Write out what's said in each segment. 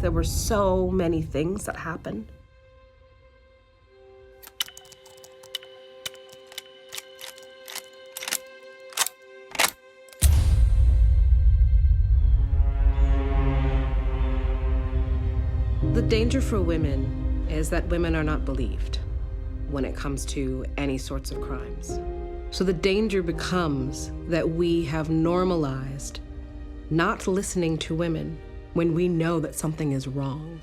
there were so many things that happened. The danger for women is that women are not believed when it comes to any sorts of crimes. So the danger becomes that we have normalized not listening to women when we know that something is wrong.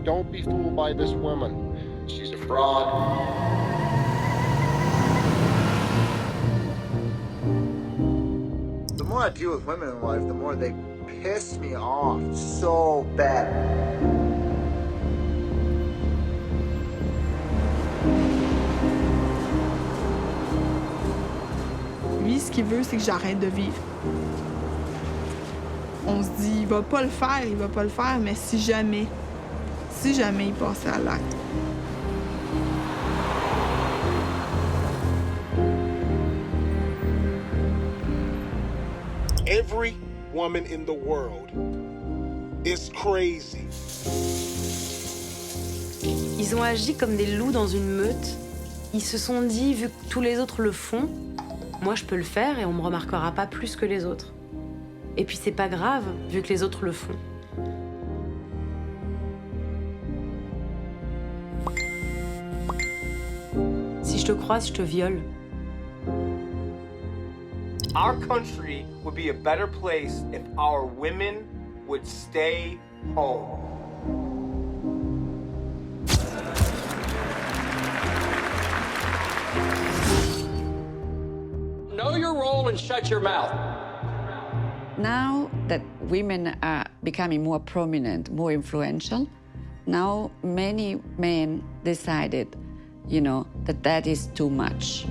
Don't be fooled by this woman. She's a fraud. The more I deal with women in life, the more they piss me off so bad. Lui, ce qu'il veut, c'est que j'arrête de vivre. On se dit, il va pas le faire, mais si jamais il passait à l'acte. Every woman in the world is crazy. Ils ont agi comme des loups dans une meute. Ils se sont dit, vu que tous les autres le font, moi je peux le faire et on me remarquera pas plus que les autres. Et puis c'est pas grave, vu que les autres le font. Si je te croise, je te viole. Our country would be a better place if our women would stay home. Know your role and shut your mouth. Now that women are becoming more prominent, more influential, now many men decided, that is too much.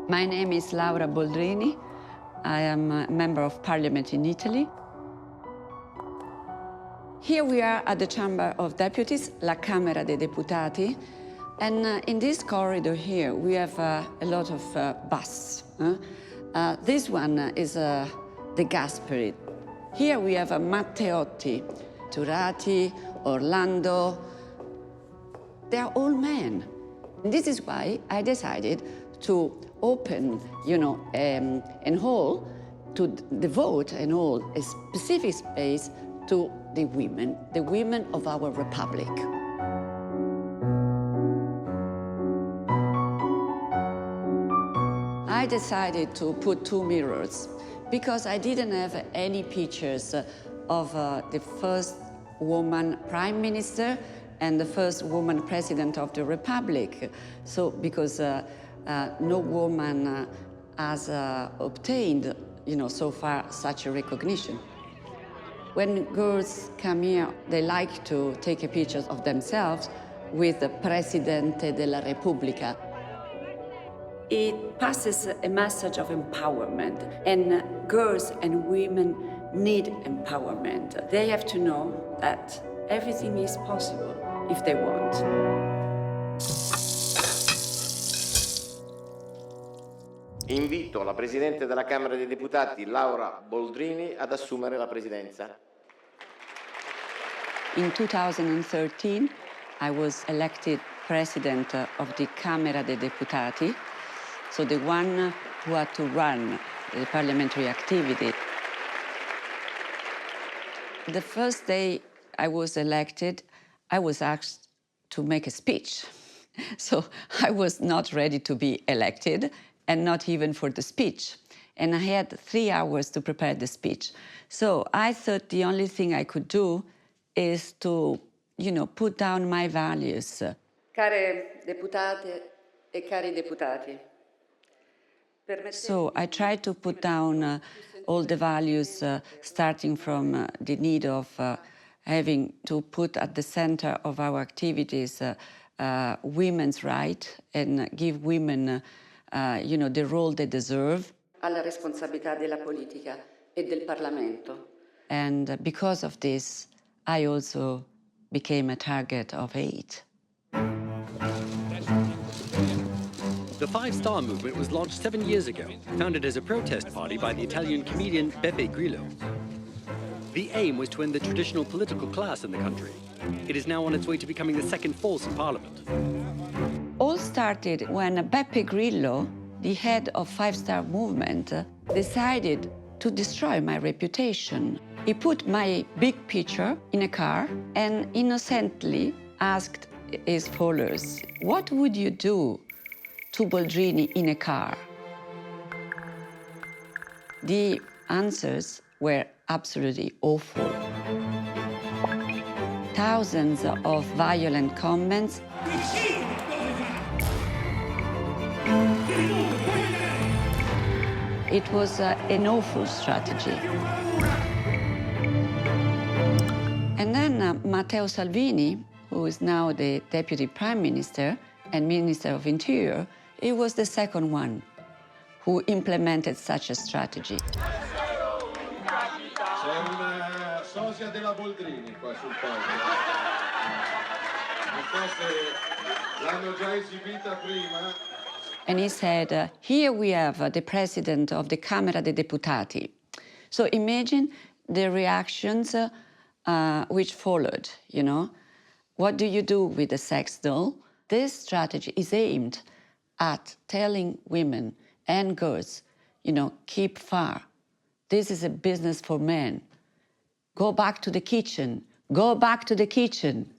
My name is Laura Boldrini. I am a member of parliament in Italy. Here we are at the Chamber of Deputies, La Camera dei Deputati. And in this corridor here, we have a lot of busts. This one is the Gasperi. Here we have Matteotti, Turati, Orlando. They are all men. And this is why I decided to open, an hall, to devote an hall, a specific space to the women of our republic. I decided to put 2 mirrors because I didn't have any pictures of the first woman prime minister and the first woman president of the republic. So, because no woman has obtained, so far such a recognition. When girls come here, they like to take pictures of themselves with the Presidente della Repubblica. It passes a message of empowerment, and girls and women need empowerment. They have to know that everything is possible if they want. Invito la Presidente della Camera dei Deputati, Laura Boldrini, ad assumere la Presidenza. In 2013, I was elected President of the Camera dei Deputati, so the one who had to run the parliamentary activity. The first day I was elected, I was asked to make a speech. So I was not ready to be elected, and not even for the speech. And I had 3 hours to prepare the speech. So I thought the only thing I could do is to, put down my values. Care deputate e cari deputati. So I tried to put down all the values, starting from the need of having to put at the center of our activities women's rights and give women, the role they deserve. Alla responsabilità della politica e del Parlamento. And because of this, I also became a target of hate. The Five Star Movement was launched 7 years ago, founded as a protest party by the Italian comedian Beppe Grillo. The aim was to end the traditional political class in the country. It is now on its way to becoming the second force in parliament. All started when Beppe Grillo, the head of Five Star Movement, decided to destroy my reputation. He put my big picture in a car and innocently asked his followers, "What would you do to Boldrini in a car?" The answers were absolutely awful. Thousands of violent comments. It was an awful strategy. And then Matteo Salvini, who is now the Deputy Prime Minister and Minister of Interior, he was the second one who implemented such a strategy. C'è una sosia della Boldrini qua sul palco. Non so se l'hanno già esibita prima. And he said, here we have the president of the Camera dei Deputati. So imagine the reactions which followed, What do you do with a sex doll? This strategy is aimed at telling women and girls, keep far. This is a business for men. Go back to the kitchen. Go back to the kitchen.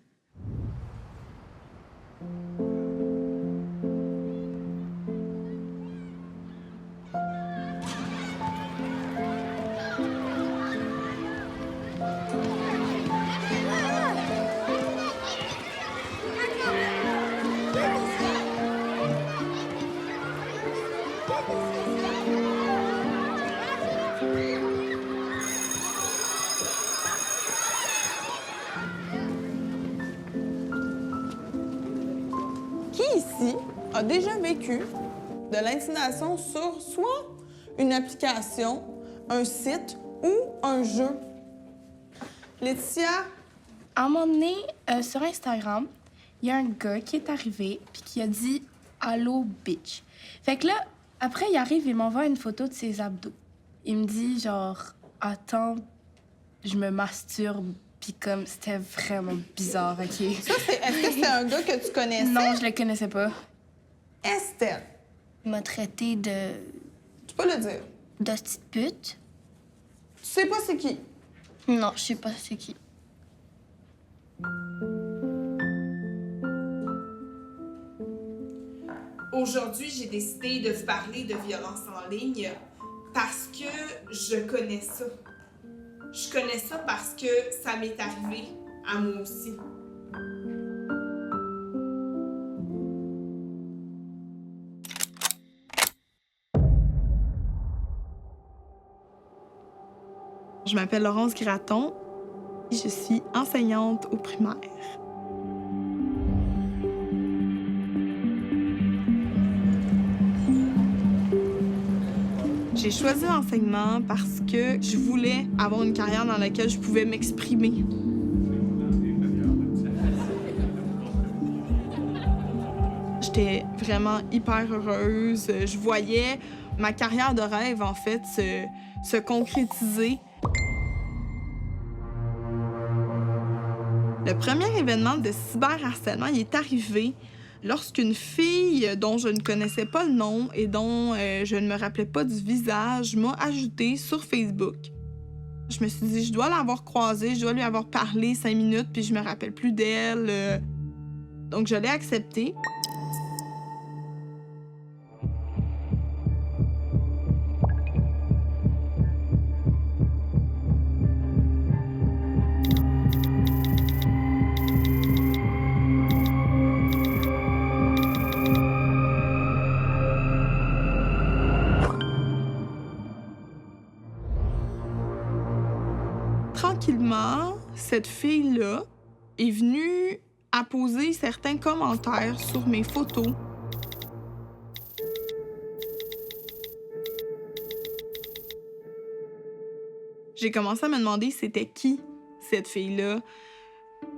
A déjà vécu de l'intimidation sur soit une application, un site ou un jeu? Laetitia? À un moment donné, sur Instagram, il y a un gars qui est arrivé puis qui a dit « Allô, bitch ». Fait que là, après, il arrive et m'envoie une photo de ses abdos. Il me dit genre « Attends, je me masturbe ». Puis comme, c'était vraiment bizarre, OK? Ça, est-ce que c'était un gars que tu connaissais? Non, je le connaissais pas. Estelle. Il m'a traité de... Tu peux le dire. De petite pute. Tu sais pas c'est qui? Non, je sais pas c'est qui. Aujourd'hui, j'ai décidé de vous parler de violence en ligne parce que je connais ça. Je connais ça parce que ça m'est arrivé à moi aussi. Je m'appelle Laurence Gratton et je suis enseignante au primaire. J'ai choisi l'enseignement parce que je voulais avoir une carrière dans laquelle je pouvais m'exprimer. J'étais vraiment hyper heureuse. Je voyais ma carrière de rêve, en fait, se concrétiser. Le premier événement de cyberharcèlement, il est arrivé lorsqu'une fille dont je ne connaissais pas le nom et dont je ne me rappelais pas du visage m'a ajoutée sur Facebook. Je me suis dit, je dois l'avoir croisée, je dois lui avoir parlé 5 minutes, puis je me rappelle plus d'elle. Donc, je l'ai acceptée. Tranquillement, cette fille-là est venue à poser certains commentaires sur mes photos. J'ai commencé à me demander c'était qui cette fille-là,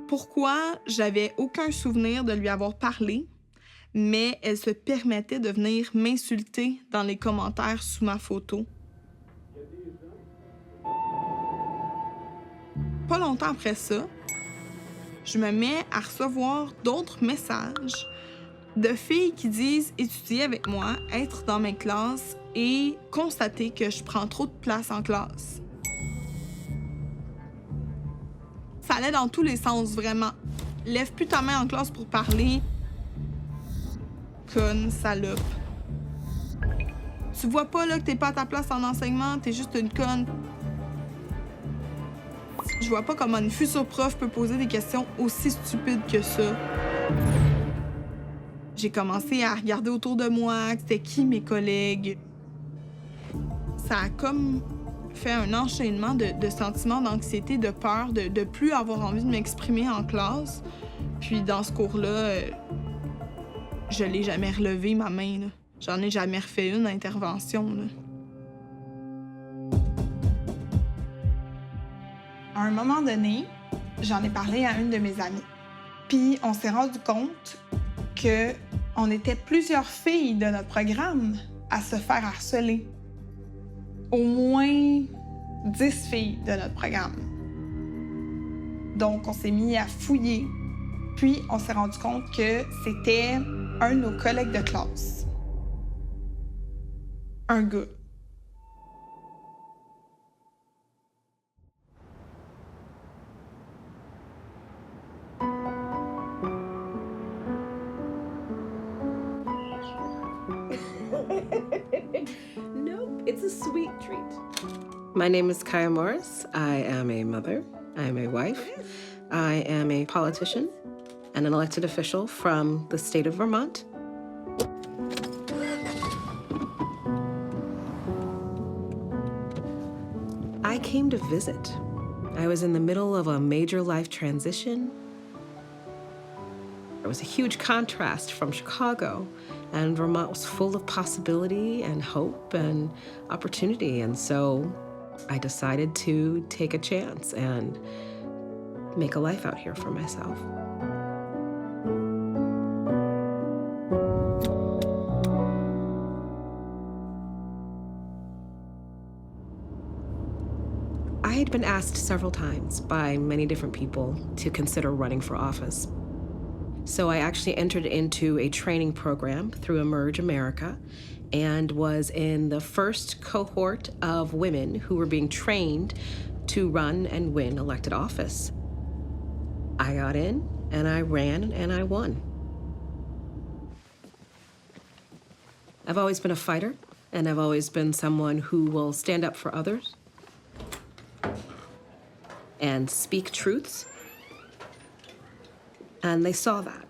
pourquoi j'avais aucun souvenir de lui avoir parlé, mais elle se permettait de venir m'insulter dans les commentaires sous ma photo. Pas longtemps après ça, je me mets à recevoir d'autres messages de filles qui disent étudier avec moi, être dans mes classes et constater que je prends trop de place en classe. Ça allait dans tous les sens, vraiment. Lève plus ta main en classe pour parler. Conne, salope. Tu vois pas là que t'es pas à ta place en enseignement, t'es juste une conne. Je vois pas comment une future prof peut poser des questions aussi stupides que ça. J'ai commencé à regarder autour de moi, c'était qui mes collègues. Ça a comme fait un enchaînement de sentiments d'anxiété, de peur, de plus avoir envie de m'exprimer en classe. Puis dans ce cours-là, je l'ai jamais relevé, ma main, là. J'en ai jamais refait une intervention, là. À un moment donné, j'en ai parlé à une de mes amies. Puis on s'est rendu compte qu'on était plusieurs filles de notre programme à se faire harceler. Au moins 10 filles de notre programme. Donc on s'est mis à fouiller. Puis on s'est rendu compte que c'était un de nos collègues de classe. Un gars. Nope, it's a sweet treat. My name is Kaya Morris. I am a mother. I am a wife. I am a politician and an elected official from the state of Vermont. I came to visit. I was in the middle of a major life transition. There was a huge contrast from Chicago, and Vermont was full of possibility and hope and opportunity, and so I decided to take a chance and make a life out here for myself. I had been asked several times by many different people to consider running for office. So I actually entered into a training program through Emerge America and was in the first cohort of women who were being trained to run and win elected office. I got in, and I ran, and I won. I've always been a fighter, and I've always been someone who will stand up for others and speak truths. And they saw that.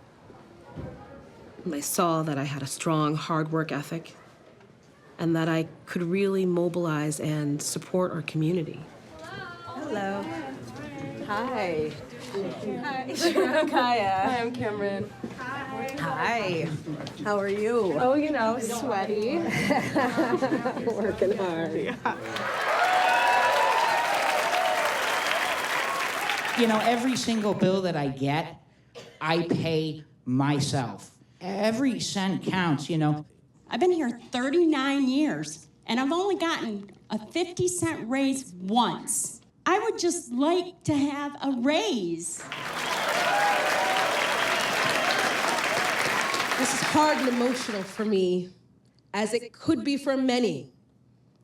And they saw that I had a strong, hard work ethic and that I could really mobilize and support our community. Hello. Hi. Hi. I'm Kaya. Hi, I'm Cameron. Hi. Hi. How are you? Oh, you know, sweaty. Working hard. Yeah. You know, every single bill that I get, I pay myself. Every cent counts, you know. I've been here 39 years, and I've only gotten a 50-cent raise once. I would just like to have a raise. This is hard and emotional for me, as it could be for many.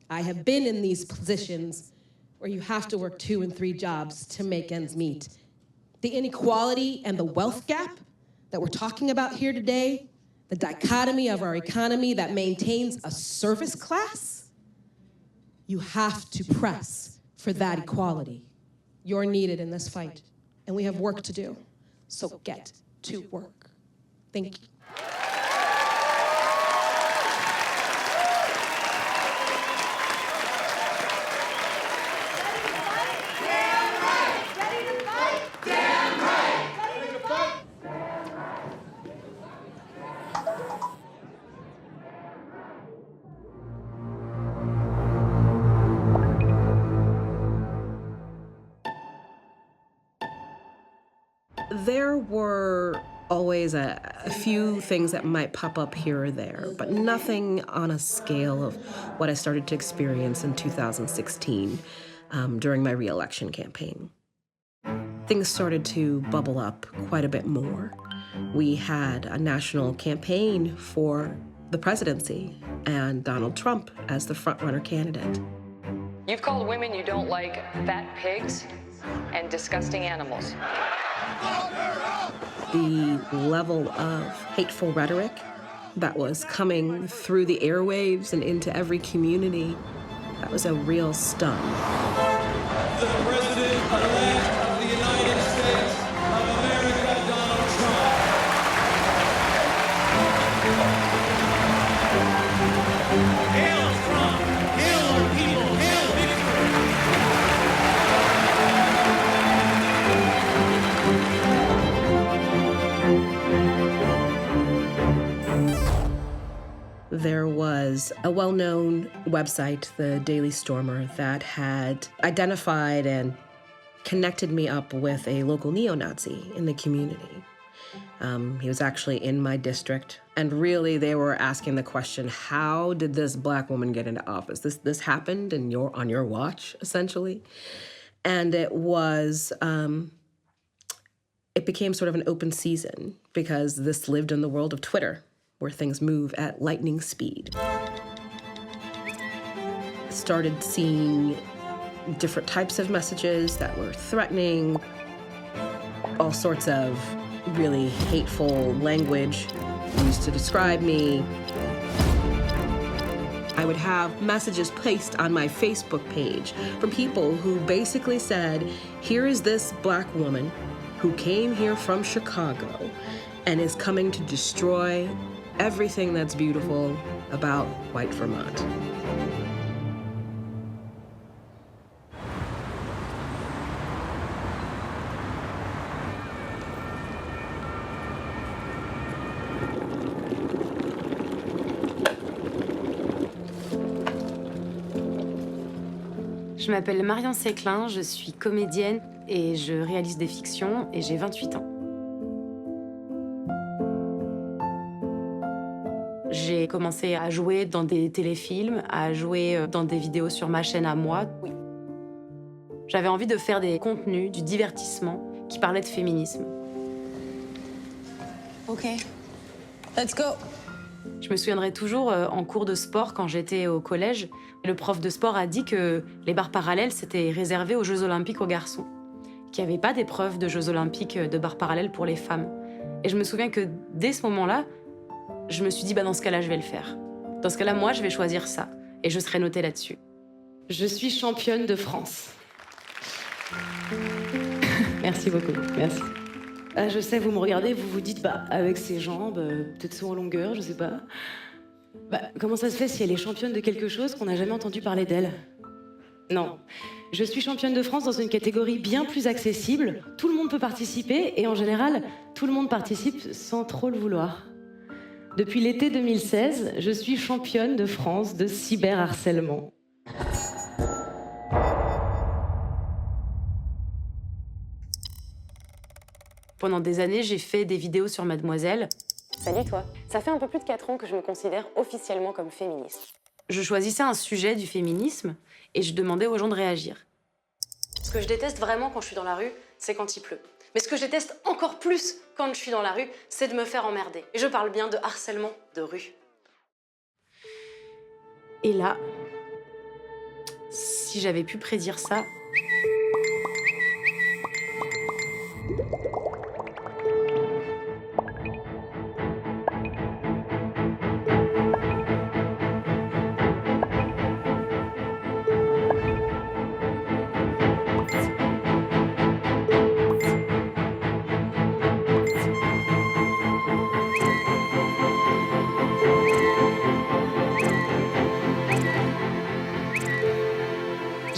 I have been in these positions where you have to work 2 and 3 jobs to make ends meet. The inequality and the wealth gap that we're talking about here today, the dichotomy of our economy that maintains a service class, you have to press for that equality. You're needed in this fight, and we have work to do, so get to work. Thank you. There were always a few things that might pop up here or there, but nothing on a scale of what I started to experience in 2016 during my re-election campaign. Things started to bubble up quite a bit more. We had a national campaign for the presidency and Donald Trump as the front-runner candidate. You've called women you don't like fat pigs and disgusting animals. The level of hateful rhetoric that was coming through the airwaves and into every community, that was a real stun. The President-elect of the United States of America, Donald Trump. Hail Trump! Hail our people! Hail victory! There was a well-known website, the Daily Stormer, that had identified and connected me up with a local neo-Nazi in the community. He was actually in my district, and really they were asking the question, how did this Black woman get into office? This happened on your watch, essentially. And it was, it became sort of an open season because this lived in the world of Twitter, where things move at lightning speed. Started seeing different types of messages that were threatening, all sorts of really hateful language used to describe me. I would have messages placed on my Facebook page from people who basically said, here is this Black woman who came here from Chicago and is coming to destroy everything that's beautiful about white Vermont. Je m'appelle Marion Séclin, je suis comédienne et je réalise des fictions et j'ai 28 ans. J'ai commencé à jouer dans des téléfilms, à jouer dans des vidéos sur ma chaîne à moi. Oui. J'avais envie de faire des contenus, du divertissement qui parlaient de féminisme. OK. Let's go. Je me souviendrai toujours, en cours de sport, quand j'étais au collège, le prof de sport a dit que les barres parallèles, c'était réservé aux Jeux Olympiques aux garçons, qu'il n'y avait pas d'épreuve de Jeux Olympiques de barres parallèles pour les femmes. Et je me souviens que dès ce moment-là, je me suis dit, dans ce cas-là, je vais le faire. Dans ce cas-là, moi, je vais choisir ça. Et je serai notée là-dessus. Je suis championne de France. Merci beaucoup, merci. Ah, je sais, vous me regardez, vous vous dites, avec ses jambes, peut-être son en longueur, je sais pas. Comment ça se fait si elle est championne de quelque chose qu'on n'a jamais entendu parler d'elle? Non. Je suis championne de France dans une catégorie bien plus accessible. Tout le monde peut participer et en général, tout le monde participe sans trop le vouloir. Depuis l'été 2016, je suis championne de France de cyberharcèlement. Pendant des années, j'ai fait des vidéos sur Mademoiselle. Salut toi. Ça fait un peu plus de 4 ans que je me considère officiellement comme féministe. Je choisissais un sujet du féminisme et je demandais aux gens de réagir. Ce que je déteste vraiment quand je suis dans la rue, c'est quand il pleut. Mais ce que je déteste encore plus quand je suis dans la rue, c'est de me faire emmerder. Et je parle bien de harcèlement de rue. Et là, si j'avais pu prédire ça...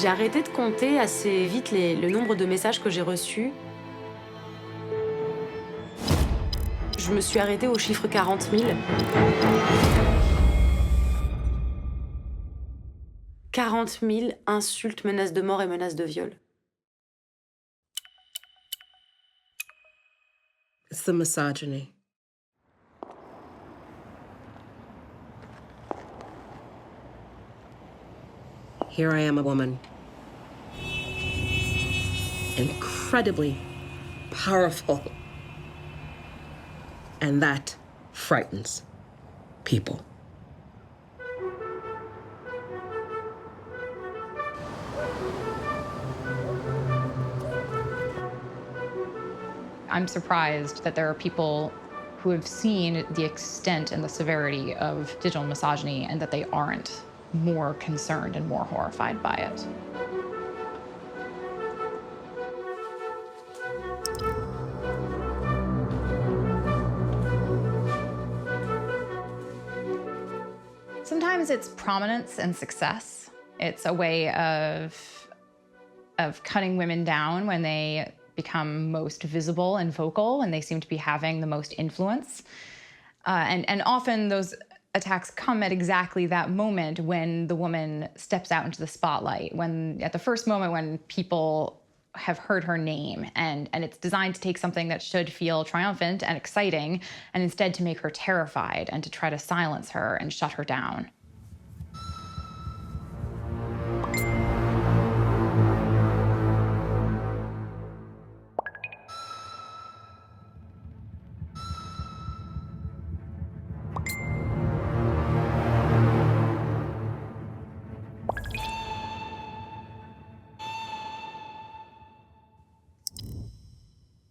J'ai arrêté de compter assez vite le nombre de messages que j'ai reçus. Je me suis arrêtée au chiffre 40 000. 40 000 insultes, menaces de mort et menaces de viol. It's the misogyny. Here I am, a woman. Incredibly powerful. And that frightens people. I'm surprised that there are people who have seen the extent and the severity of digital misogyny and that they aren't more concerned and more horrified by it. Sometimes it's prominence and success. It's a way of cutting women down when they become most visible and vocal, and they seem to be having the most influence. And often those attacks come at exactly that moment when the woman steps out into the spotlight, when at the first moment when people have heard her name, and it's designed to take something that should feel triumphant and exciting, and instead to make her terrified and to try to silence her and shut her down.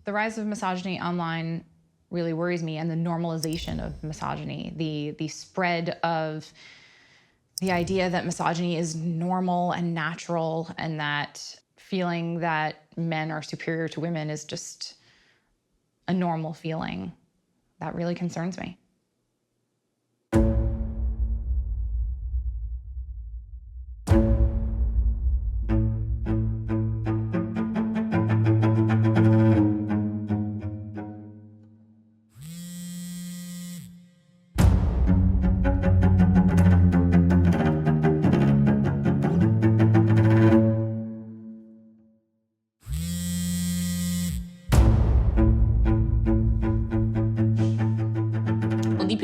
The rise of misogyny online really worries me, and the normalization of misogyny, the spread of the idea that misogyny is normal and natural, and that feeling that men are superior to women is just a normal feeling. That really concerns me.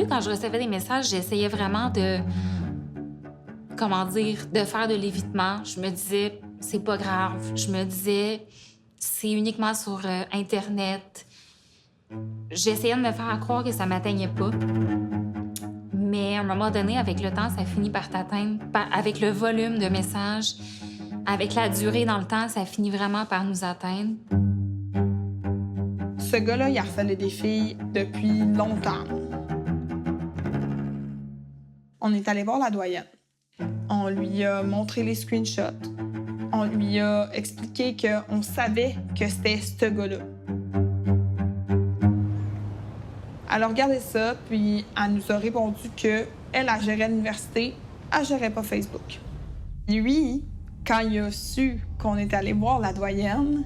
Quand je recevais des messages, j'essayais vraiment de, comment dire, de faire de l'évitement. Je me disais, c'est pas grave. Je me disais, c'est uniquement sur Internet. J'essayais de me faire croire que ça m'atteignait pas. Mais à un moment donné, avec le temps, ça finit par t'atteindre. Avec le volume de messages, avec la durée dans le temps, ça finit vraiment par nous atteindre. Ce gars-là, il harcelait des filles depuis longtemps. On est allé voir la doyenne. On lui a montré les screenshots. On lui a expliqué qu'on savait que c'était ce gars-là. Elle a regardé ça, puis elle nous a répondu qu'elle gérait l'université, elle gérait pas Facebook. Lui, quand il a su qu'on était allé voir la doyenne,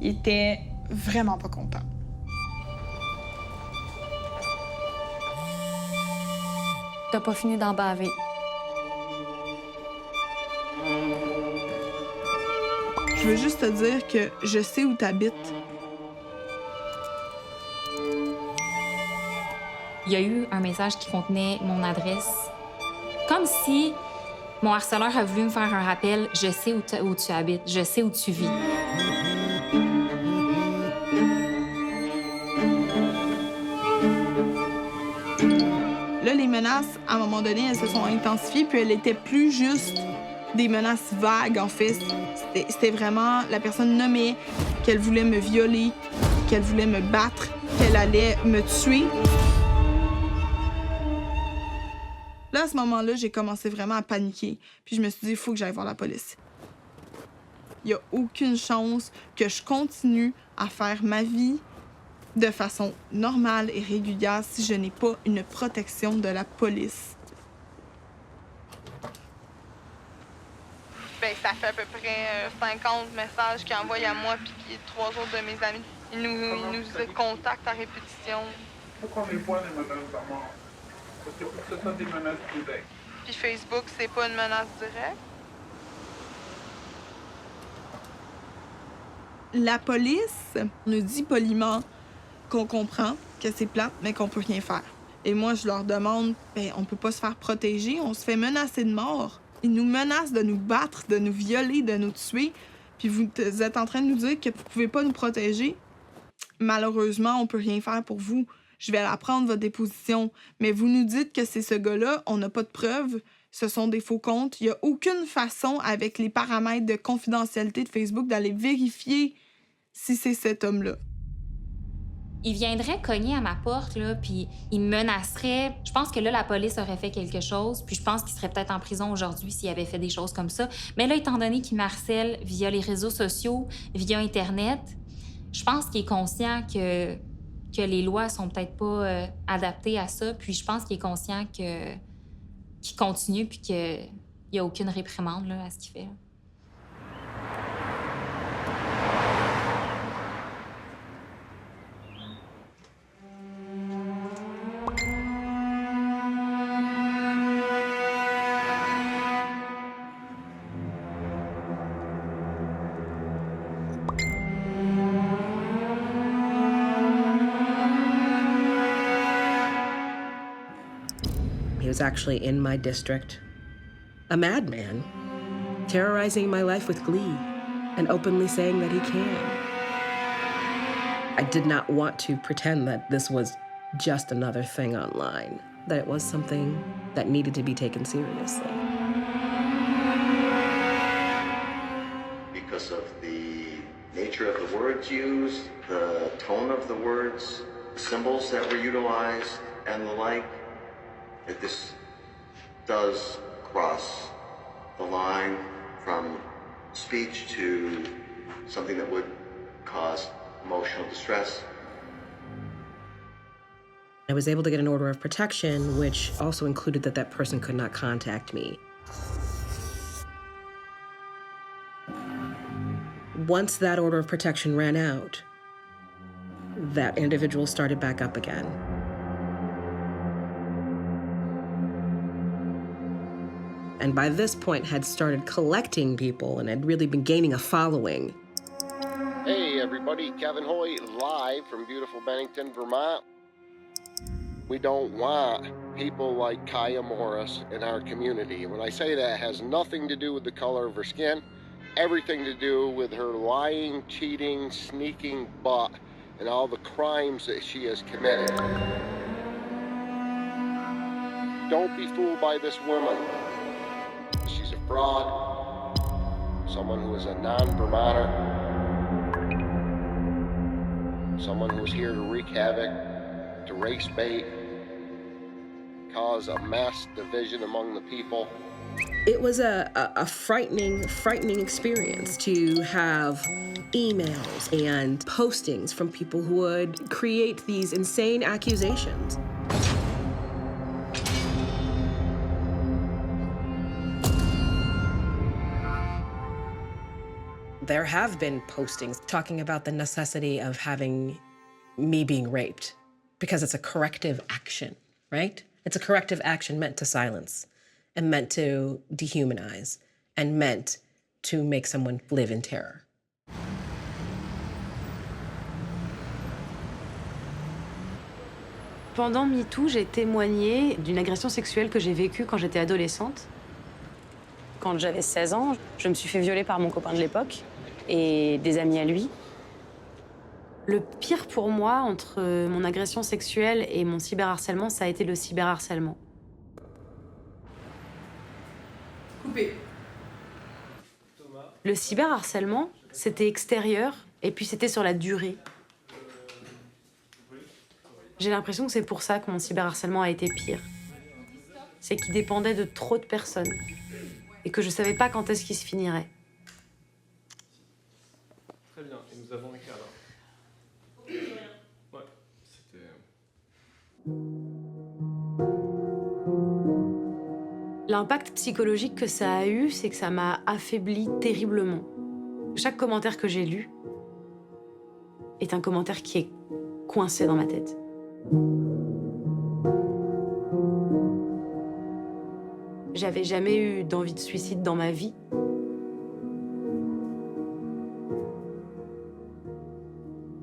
il était vraiment pas content. T'as pas fini d'en baver. Je veux juste te dire que je sais où t'habites. Il y a eu un message qui contenait mon adresse. Comme si mon harceleur a voulu me faire un rappel. Je sais où tu habites. Je sais où tu vis. Là, les menaces, à un moment donné, elles se sont intensifiées, puis elles étaient plus juste des menaces vagues, en fait. C'était vraiment... La personne nommait qu'elle voulait me violer, qu'elle voulait me battre, qu'elle allait me tuer. Là, à ce moment-là, j'ai commencé vraiment à paniquer. Puis je me suis dit, il faut que j'aille voir la police. Il n'y a aucune chance que je continue à faire ma vie de façon normale et régulière si je n'ai pas une protection de la police. Ben, ça fait à peu près 50 messages qu'il envoie à moi puis 3 autres de mes amis. Ils nous contactent à répétition. Pourquoi on les voit les menaces de mort? Parce que ce sont des menaces directes. Puis Facebook, c'est pas une menace directe. La police nous dit poliment qu'on comprend que c'est plate, mais qu'on peut rien faire. Et moi, je leur demande, ben, on peut pas se faire protéger, on se fait menacer de mort. Ils nous menacent de nous battre, de nous violer, de nous tuer. Puis vous êtes en train de nous dire que vous pouvez pas nous protéger. Malheureusement, on peut rien faire pour vous. Je vais aller prendre votre déposition. Mais vous nous dites que c'est ce gars-là, on n'a pas de preuves. Ce sont des faux comptes. Il n'y a aucune façon, avec les paramètres de confidentialité de Facebook, d'aller vérifier si c'est cet homme-là. Il viendrait cogner à ma porte, là, puis il me menacerait. Je pense que là, la police aurait fait quelque chose, puis je pense qu'il serait peut-être en prison aujourd'hui s'il avait fait des choses comme ça. Mais là, étant donné qu'il m'harcèle via les réseaux sociaux, via Internet, je pense qu'il est conscient que les lois sont peut-être pas adaptées à ça, puis je pense qu'il est conscient qu'il continue, puis qu'il n'y a aucune réprimande là, à ce qu'il fait. He was actually in my district, a madman, terrorizing my life with glee and openly saying that he can. I did not want to pretend that this was just another thing online, that it was something that needed to be taken seriously. Because of the nature of the words used, the tone of the words, symbols that were utilized, and the like, that this does cross the line from speech to something that would cause emotional distress. I was able to get an order of protection, which also included that that person could not contact me. Once that order of protection ran out, that individual started back up again. And by this point had started collecting people and had really been gaining a following. Hey everybody, Kevin Hoy live from beautiful Bennington, Vermont. We don't want people like Kaya Morris in our community. When I say that, it has nothing to do with the color of her skin, everything to do with her lying, cheating, sneaking butt and all the crimes that she has committed. Don't be fooled by this woman. She's a fraud, someone who is a non-Vermonter, someone who is here to wreak havoc, to race bait, cause a mass division among the people. It was a frightening experience to have emails and postings from people who would create these insane accusations. There have been postings talking about the necessity of having me being raped because it's a corrective action, right? It's a corrective action meant to silence and meant to dehumanize and meant to make someone live in terror. Pendant MeToo, j'ai témoigné d'une agression sexuelle que j'ai vécue quand j'étais adolescente. Quand j'avais 16 ans, je me suis fait violer par mon copain de l'époque et des amis à lui. Le pire pour moi, entre mon agression sexuelle et mon cyberharcèlement, ça a été le cyberharcèlement. Coupé. Le cyberharcèlement, c'était extérieur et puis c'était sur la durée. J'ai l'impression que c'est pour ça que mon cyberharcèlement a été pire. C'est qu'il dépendait de trop de personnes et que je savais pas quand est-ce qu'il se finirait. Très bien, et nous avons un cadre. Ouais, c'était... L'impact psychologique que ça a eu, c'est que ça m'a affaibli terriblement. Chaque commentaire que j'ai lu est un commentaire qui est coincé dans ma tête. J'avais jamais eu d'envie de suicide dans ma vie.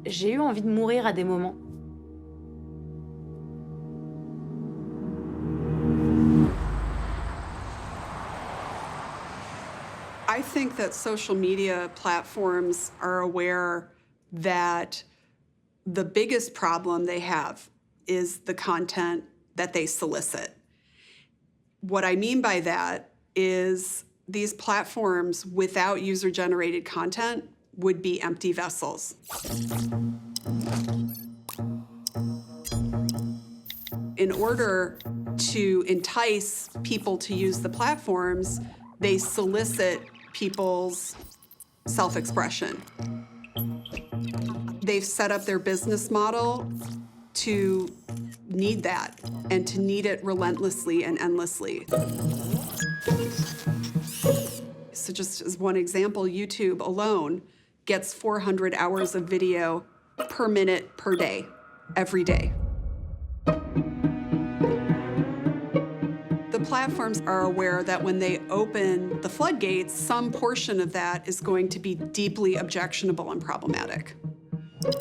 J'ai eu envie de mourir à des moments. think that social media platforms are aware that the biggest problem they have is the content that they solicit. What I mean by that is these platforms without user-generated content would be empty vessels. In order to entice people to use the platforms, they solicit people's self-expression. They've set up their business model to need that and to need it relentlessly and endlessly. So just as one example, YouTube alone gets 400 hours of video per minute per day, every day. The platforms are aware that when they open the floodgates, some portion of that is going to be deeply objectionable and problematic.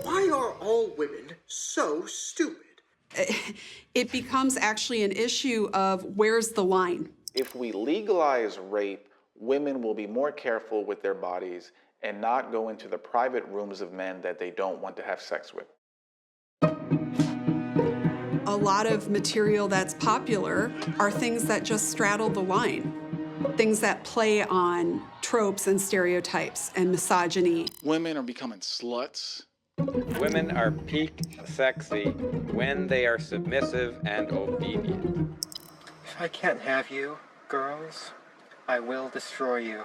Why are all women so stupid? It becomes actually an issue of where's the line? If we legalize rape, women will be more careful with their bodies and not go into the private rooms of men that they don't want to have sex with. A lot of material that's popular are things that just straddle the line. Things that play on tropes and stereotypes and misogyny. Women are becoming sluts. Women are peak sexy when they are submissive and obedient. If I can't have you, girls, I will destroy you.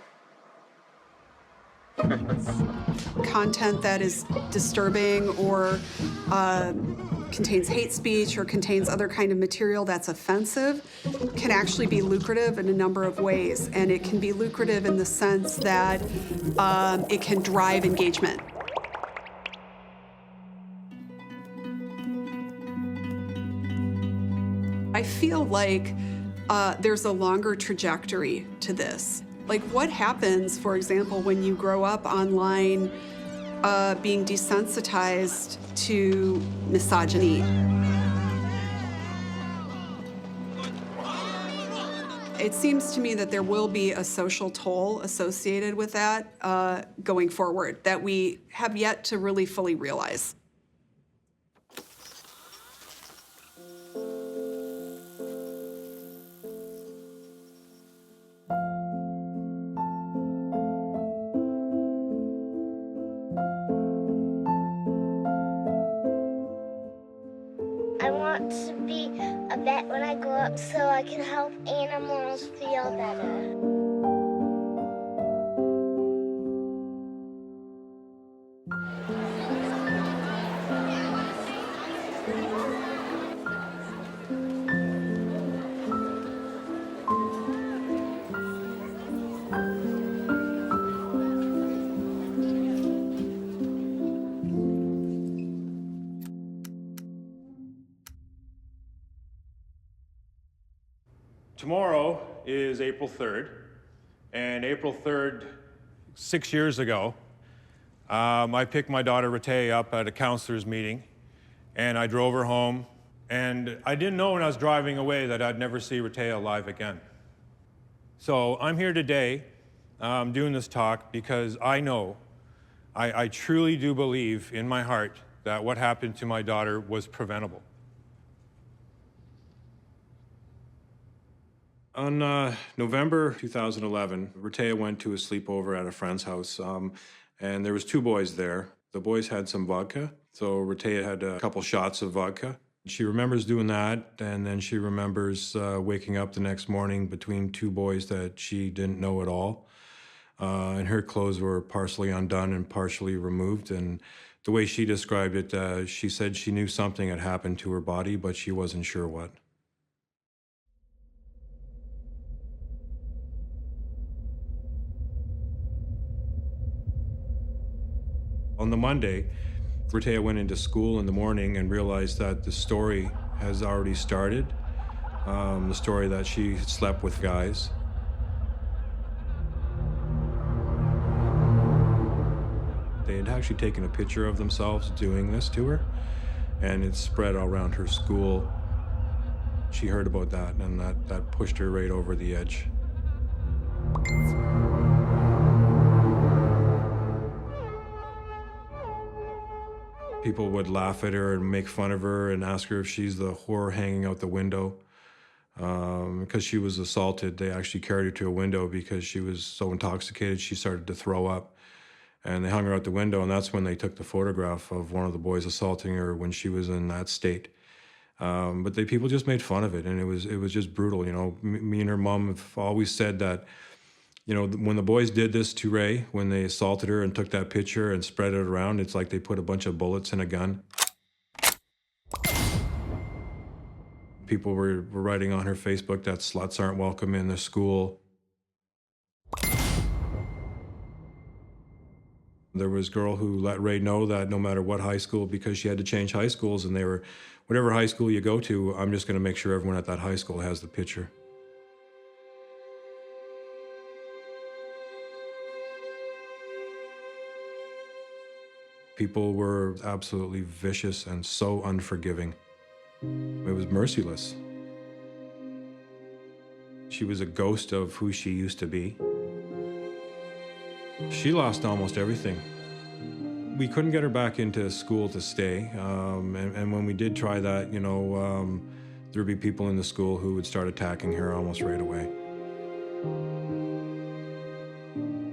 Content that is disturbing or contains hate speech or contains other kind of material that's offensive can actually be lucrative in a number of ways. And it can be lucrative in the sense that it can drive engagement. I feel like there's a longer trajectory to this. Like what happens, for example, when you grow up online being desensitized to misogyny? It seems to me that there will be a social toll associated with that going forward that we have yet to really fully realize. I want to be a vet when I grow up so I can help animals feel better. Tomorrow is April 3rd, and April 3rd, 6 years ago, I picked my daughter Rete up at a counselor's meeting, and I drove her home, and I didn't know when I was driving away that I'd never see Rete alive again. So I'm here today doing this talk because I know, I truly do believe in my heart that what happened to my daughter was preventable. On November 2011, Rete went to a sleepover at a friend's house, and there was 2 boys there. The boys had some vodka, so Rete had a couple shots of vodka. She remembers doing that, and then she remembers waking up the next morning between 2 boys that she didn't know at all. And her clothes were partially undone and partially removed, and the way she described it, she said she knew something had happened to her body, but she wasn't sure what. On the Monday, Rete went into school in the morning and realized that the story has already started, the story that she slept with guys. They had actually taken a picture of themselves doing this to her, and it spread around her school. She heard about that, and that pushed her right over the edge. People would laugh at her and make fun of her and ask her if she's the whore hanging out the window. Because she was assaulted, they actually carried her to a window because she was so intoxicated she started to throw up. And they hung her out the window, and that's when they took the photograph of one of the boys assaulting her when she was in that state. But people just made fun of it, and it was just brutal. You know, me and her mom have always said that, you know, when the boys did this to Ray, when they assaulted her and took that picture and spread it around, it's like they put a bunch of bullets in a gun. People were writing on her Facebook that sluts aren't welcome in the school. There was a girl who let Ray know that no matter what high school, because she had to change high schools, and they were, whatever high school you go to, I'm just going to make sure everyone at that high school has the picture. People were absolutely vicious and so unforgiving. It was merciless. She was a ghost of who she used to be. She lost almost everything. We couldn't get her back into school to stay, and when we did try that, you know, there'd be people in the school who would start attacking her almost right away.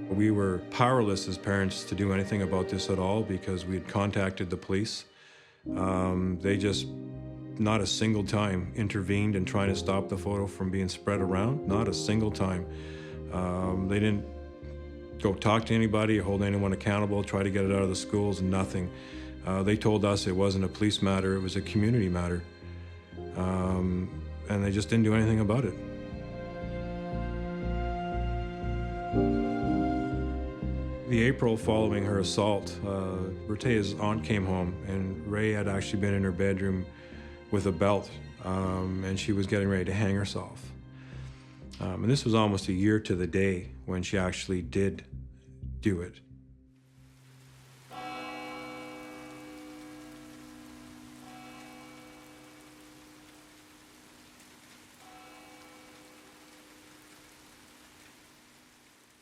We were powerless as parents to do anything about this at all because we had contacted the police. They just, not a single time, intervened in trying to stop the photo from being spread around. Not a single time. They didn't go talk to anybody or hold anyone accountable, try to get it out of the schools, nothing. They told us it wasn't a police matter, it was a community matter. And they just didn't do anything about it. The April following her assault, Ritea's aunt came home, and Ray had actually been in her bedroom with a belt, and she was getting ready to hang herself. And this was almost a year to the day when she actually did do it.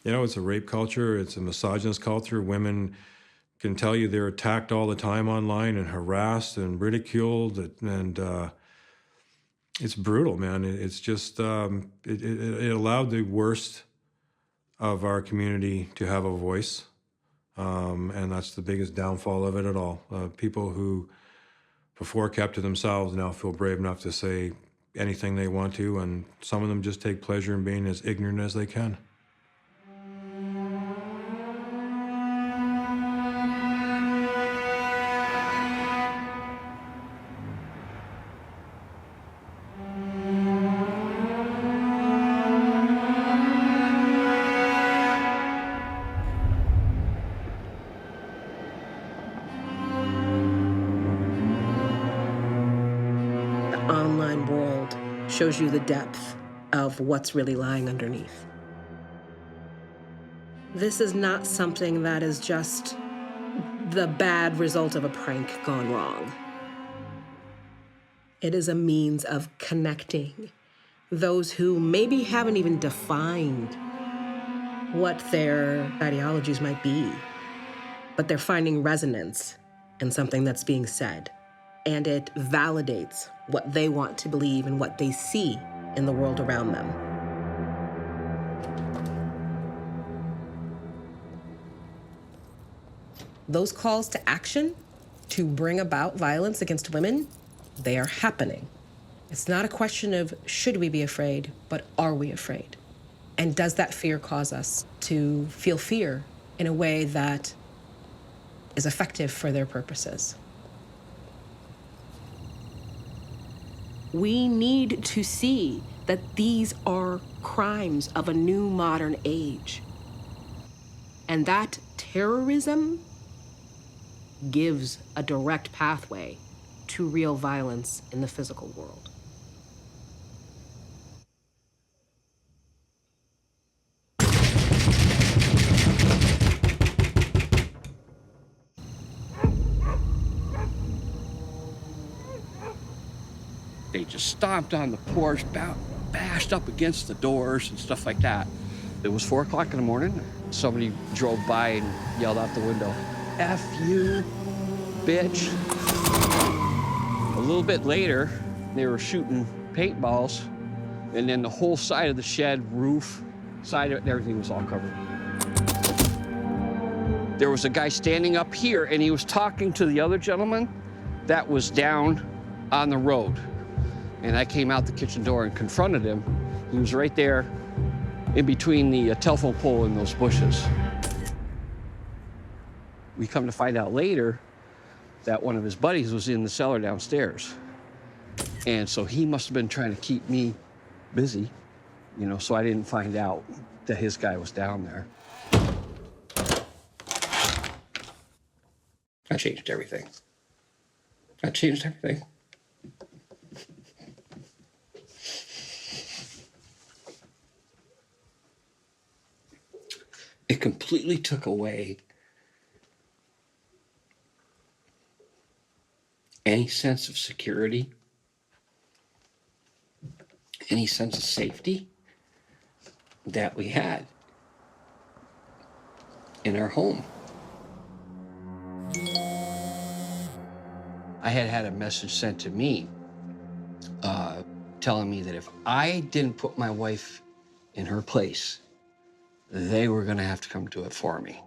You know, it's a rape culture, it's a misogynist culture. Women can tell you they're attacked all the time online and harassed and ridiculed, and it's brutal, man. It's just, it allowed the worst of our community to have a voice, and that's the biggest downfall of it at all. People who before kept to themselves now feel brave enough to say anything they want to, and some of them just take pleasure in being as ignorant as they can. Shows you the depth of what's really lying underneath. This is not something that is just the bad result of a prank gone wrong. It is a means of connecting those who maybe haven't even defined what their ideologies might be, but they're finding resonance in something that's being said, and it validates what they want to believe and what they see in the world around them. Those calls to action to bring about violence against women, they are happening. It's not a question of should we be afraid, but are we afraid? And does that fear cause us to feel fear in a way that is effective for their purposes? We need to see that these are crimes of a new modern age. And that terrorism gives a direct pathway to real violence in the physical world. They just stomped on the porch, bashed up against the doors and stuff like that. It was 4 o'clock in the morning. Somebody drove by and yelled out the window, "F you." bitch. A little bit later, they were shooting paintballs, and then the whole side of the shed, roof, side of it, everything was all covered. There was a guy standing up here, and he was talking to the other gentleman that was down on the road. And I came out the kitchen door and confronted him. He was right there in between the telephone pole and those bushes. We come to find out later that one of his buddies was in the cellar downstairs. And so he must have been trying to keep me busy, you know, so I didn't find out that his guy was down there. I changed everything. I changed everything. It completely took away any sense of security, any sense of safety that we had in our home. I had a message sent to me telling me that if I didn't put my wife in her place, they were gonna have to come do it for me.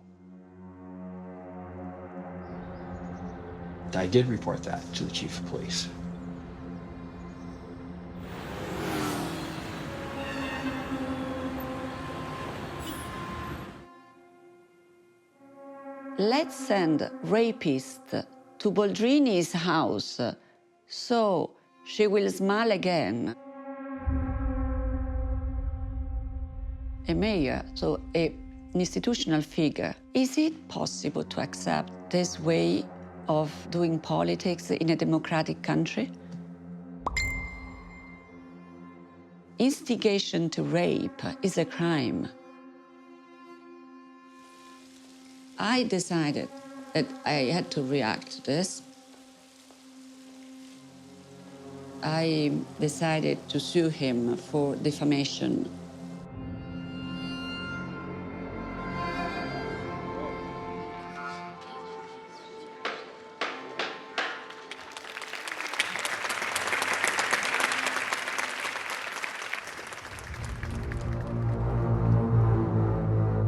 I did report that to the chief of police. Let's send rapist to Boldrini's house so she will smile again. A mayor, so an institutional figure. Is it possible to accept this way of doing politics in a democratic country? Instigation to rape is a crime. I decided that I had to react to this. I decided to sue him for defamation.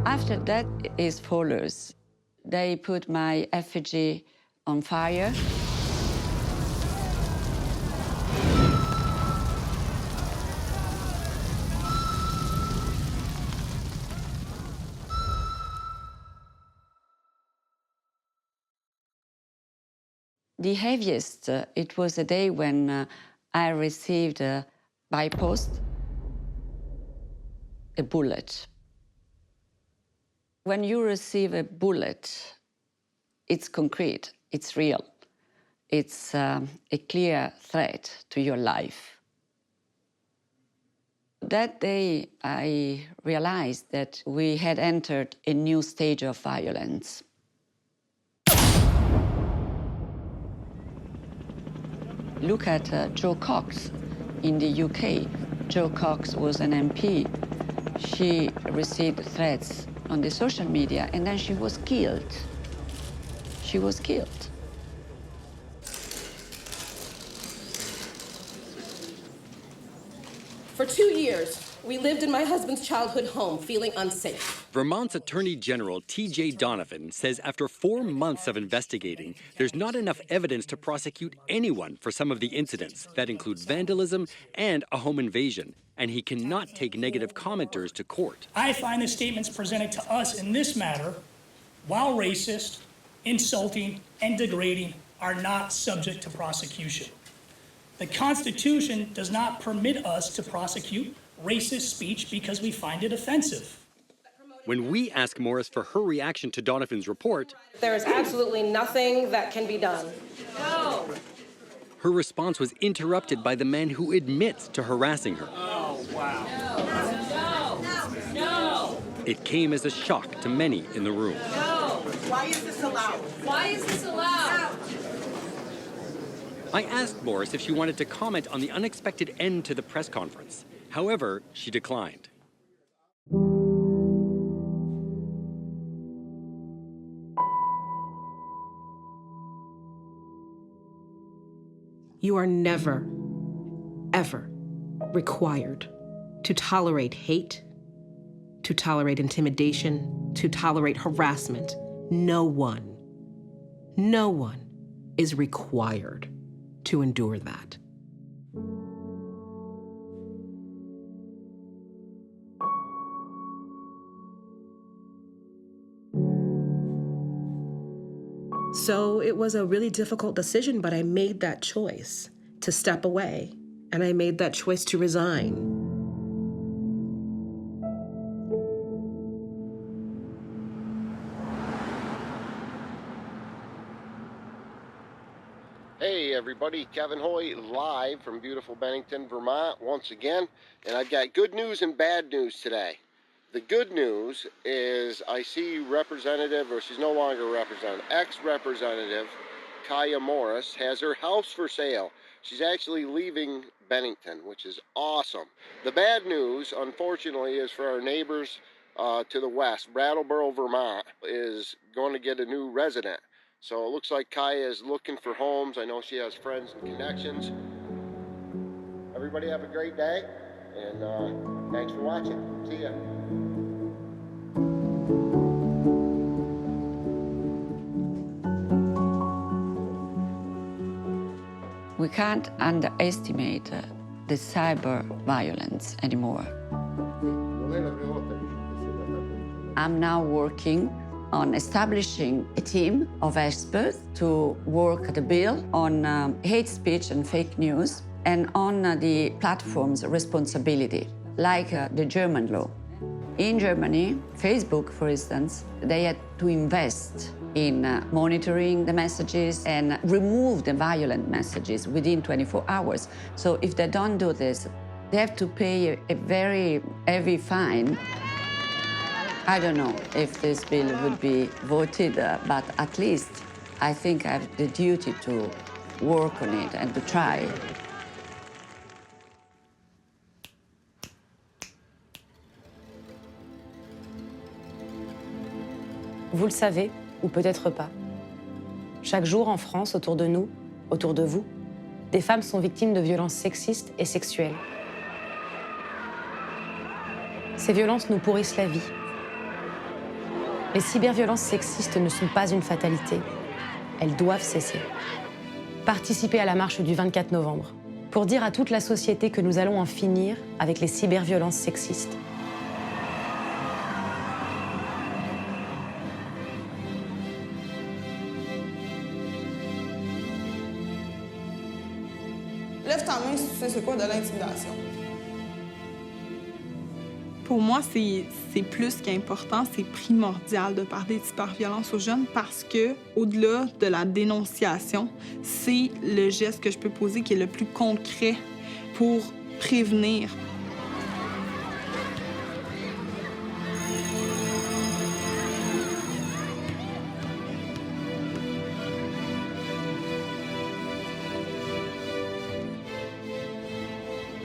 After that, his followers, they put my effigy on fire. The heaviest, it was a day when I received by post a bullet. When you receive a bullet, it's concrete, it's real. It's a clear threat to your life. That day, I realized that we had entered a new stage of violence. Look at Jo Cox in the UK. Jo Cox was an MP. She received threats on the social media, and then she was killed. She was killed. For 2 years, we lived in my husband's childhood home, feeling unsafe. Vermont's Attorney General T.J. Donovan says after 4 months of investigating, there's not enough evidence to prosecute anyone for some of the incidents that include vandalism and a home invasion, and he cannot take negative commenters to court. I find the statements presented to us in this matter, while racist, insulting, and degrading, are not subject to prosecution. The Constitution does not permit us to prosecute racist speech because we find it offensive. When we ask Morris for her reaction to Donovan's report, There is absolutely nothing that can be done. No. her response was interrupted by the man who admits to harassing her. Oh, wow. No. No. It came as a shock to many in the room. No. Why is this allowed? Why is this allowed? I asked Morris if she wanted to comment on the unexpected end to the press conference. However, she declined. You are never, ever required to tolerate hate, to tolerate intimidation, to tolerate harassment. No one is required to endure that. So it was a really difficult decision, but I made that choice to step away, and I made that choice to resign. Hey everybody, Kevin Hoy live from beautiful Bennington, Vermont once again, and I've got good news and bad news today. The good news is I see Representative, or she's no longer Representative, ex-Representative Kaya Morris has her house for sale. She's actually leaving Bennington, which is awesome. The bad news, unfortunately, is for our neighbors to the west. Brattleboro, Vermont is going to get a new resident. So it looks like Kaya is looking for homes. I know she has friends and connections. Everybody have a great day, and thanks for watching. See ya. We can't underestimate the cyber violence anymore. I'm now working on establishing a team of experts to work the bill on hate speech and fake news and on the platform's responsibility, like the German law. In Germany, Facebook, for instance, they had to invest in monitoring the messages and remove the violent messages within 24 hours. So if they don't do this, they have to pay a very heavy fine. I don't know if this bill would be voted, but at least I think I have the duty to work on it and to try. Vous le savez, ou peut-être pas. Chaque jour en France, autour de nous, autour de vous, des femmes sont victimes de violences sexistes et sexuelles. Ces violences nous pourrissent la vie. Les cyberviolences sexistes ne sont pas une fatalité. Elles doivent cesser. Participez à la marche du 24 novembre pour dire à toute la société que nous allons en finir avec les cyberviolences sexistes. Lève ta main si tu sais c'est quoi de l'intimidation. Pour moi, c'est plus qu'important, c'est primordial de parler de cyberviolence aux jeunes parce que, au-delà de la dénonciation, c'est le geste que je peux poser qui est le plus concret pour prévenir.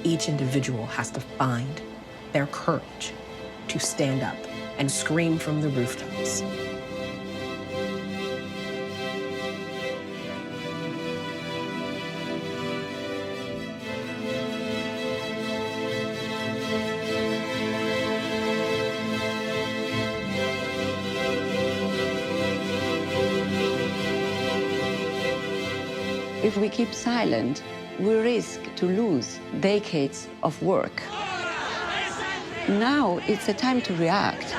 Each individual has to find their courage to stand up and scream from the rooftops. If we keep silent, we risk to lose decades of work. Now it's a time to react.